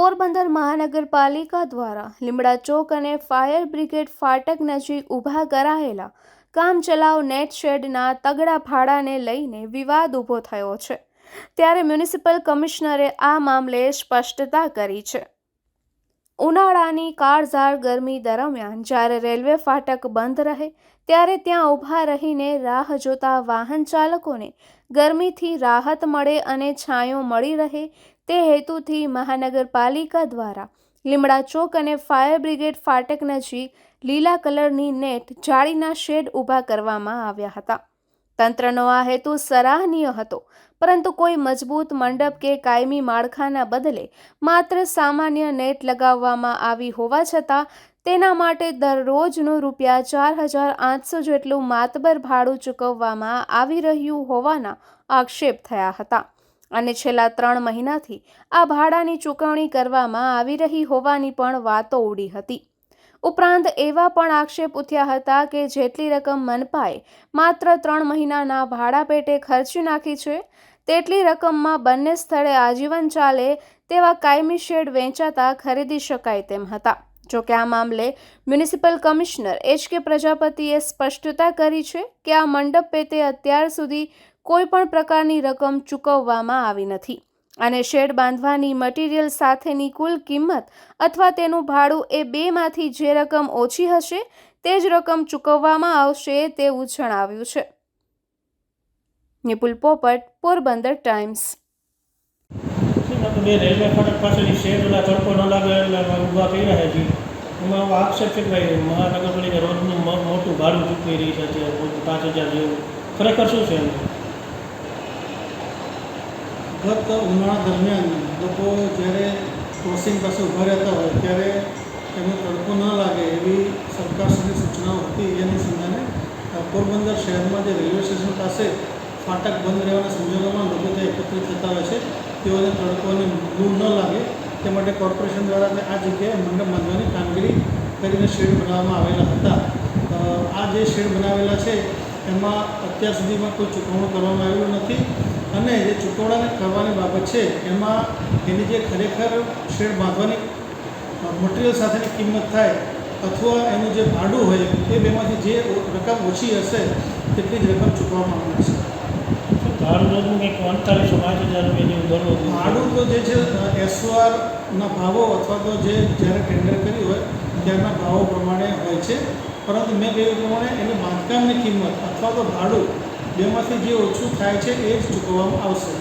પોરબંદર મહાનગરપાલિકા દ્વારા લીમડા ચોક અને ફાયર બ્રિગેડ ફાટક નજીક ઊભા કરાયેલા કામચલાઉ નેટ શેડના તગડા ભાડાને લઈને વિવાદ ઊભો થયો છે। ત્યારે મ્યુનિસિપલ કમિશનરે આ મામલે સ્પષ્ટતા કરી છે। ઉનાળાની કાળઝાળ ગરમી દરમિયાન જ્યારે રેલવે ફાટક બંધ રહે ત્યારે ત્યાં ઊભા રહીને રાહ જોતા વાહન ચાલકોને ગરમીથી રાહત મળે અને છાંયો મળી રહે તે હેતુથી મહાનગરપાલિકા દ્વારા લીમડા ચોક અને ફાયર બ્રિગેડ ફાટક નજીક લીલા કલરની નેટ જાળીના શેડ ઊભા કરવામાં આવ્યા હતા। તંત્રનો આ હેતુ સરાહનીય હતો, પરંતુ કોઈ મજબૂત મંડપ કે કાયમી માળખાના બદલે માત્ર સામાન્ય નેટ લગાવવામાં આવી હોવા છતાં તેના માટે દરરોજનું ₹4,800 જેટલું માતબર ભાડું ચૂકવવામાં આવી રહ્યું હોવાના આક્ષેપ થયા હતા અને છેલ્લા 3 મહિનાથી આ ભાડાની ચૂકવણી કરવામાં આવી રહી હોવાની પણ વાતો ઉડી હતી। ઉપરાંત એવા પણ આક્ષેપ ઉઠ્યા હતા કે જેટલી રકમ મનપાએ માત્ર 3 મહિનાના ભાડા પેટે ખર્ચી નાખી છે તેટલી રકમમાં બંને સ્થળે આજીવન ચાલે તેવા કાયમી શેડ વેચાતા ખરીદી શકાય તેમ હતા। જોકે આ મામલે મ્યુનિસિપલ કમિશનર H.K. પ્રજાપતિએ સ્પષ્ટતા કરી છે કે આ મંડપ પેટે અત્યાર સુધી કોઈ પણ પ્રકારની રકમ ચૂકવવામાં આવી નથી અને શેડ બાંધવાની મટીરીયલ સાથેની કુલ કિંમત અથવા તેનું ભાડું એ બેમાંથી જે રકમ ઓછી હશે તે જ રકમ ચૂકવવામાં આવશે તેવું જણાવ્યું છે। નિપુલ પોપટ, પોરબંદર ટાઈમ્સ। રેલવે ફાટક પાસેની શેડ તડકો ન લાગે એટલે ઊભા કરી રહ્યા છે। એમાં આક્ષેપ છે કે ભાઈ મહાનગરપાલિકા રોજનું મોટું ભાડું ચૂકવી રહી છે, 5,000 જેવું। ખરેખર શું છે? ગત ઉનાળા દરમિયાન લોકો જ્યારે ક્રોસિંગ પાસે ઊભા રહેતા હોય ત્યારે એનો તડકો ન લાગે એવી સરકારશ્રીની સૂચનાઓ હતી। એની સંધાને પોરબંદર શહેરમાં જે રેલવે સ્ટેશન પાસે ફાટક બંધ રહેવાના સંજોગોમાં લોકો ત્યાં એકત્રિત થતા હોય છે। તેઓને તડકો અને લૂ ન લાગે તે માટે કોર્પોરેશન દ્વારા આ જગ્યાએ મંડપ બાંધવાની કામગીરી કરીને શેડ બનાવવામાં આવેલા હતા। આ જે શેડ બનાવેલા છે એમાં અત્યાર સુધીમાં કોઈ ચૂકવણું કરવામાં આવેલું નથી અને જે ચૂકવણા કરવાની બાબત છે એમાં એની જે ખરેખર શેડ બાંધવાની મટીરિયલ સાથેની કિંમત થાય અથવા એનું જે ભાડું હોય એ બેમાંથી જે રકમ ઓછી હશે તેટલી જ રકમ ચૂકવવામાં આવે છે। ભાડું રોજનું કંઈક 4,500 રૂપિયા જેવું ભરવું। ભાડું તો જે છે SORના ભાવો અથવા તો જે જ્યારે ટેન્ડર કરી હોય ત્યારના ભાવો પ્રમાણે હોય છે, પરંતુ મેં કહ્યું પ્રમાણે એની બાંધકામની કિંમત અથવા તો ભાડું બેમાંથી જે ઓછું થાય છે એ જ ચૂકવવામાં આવશે।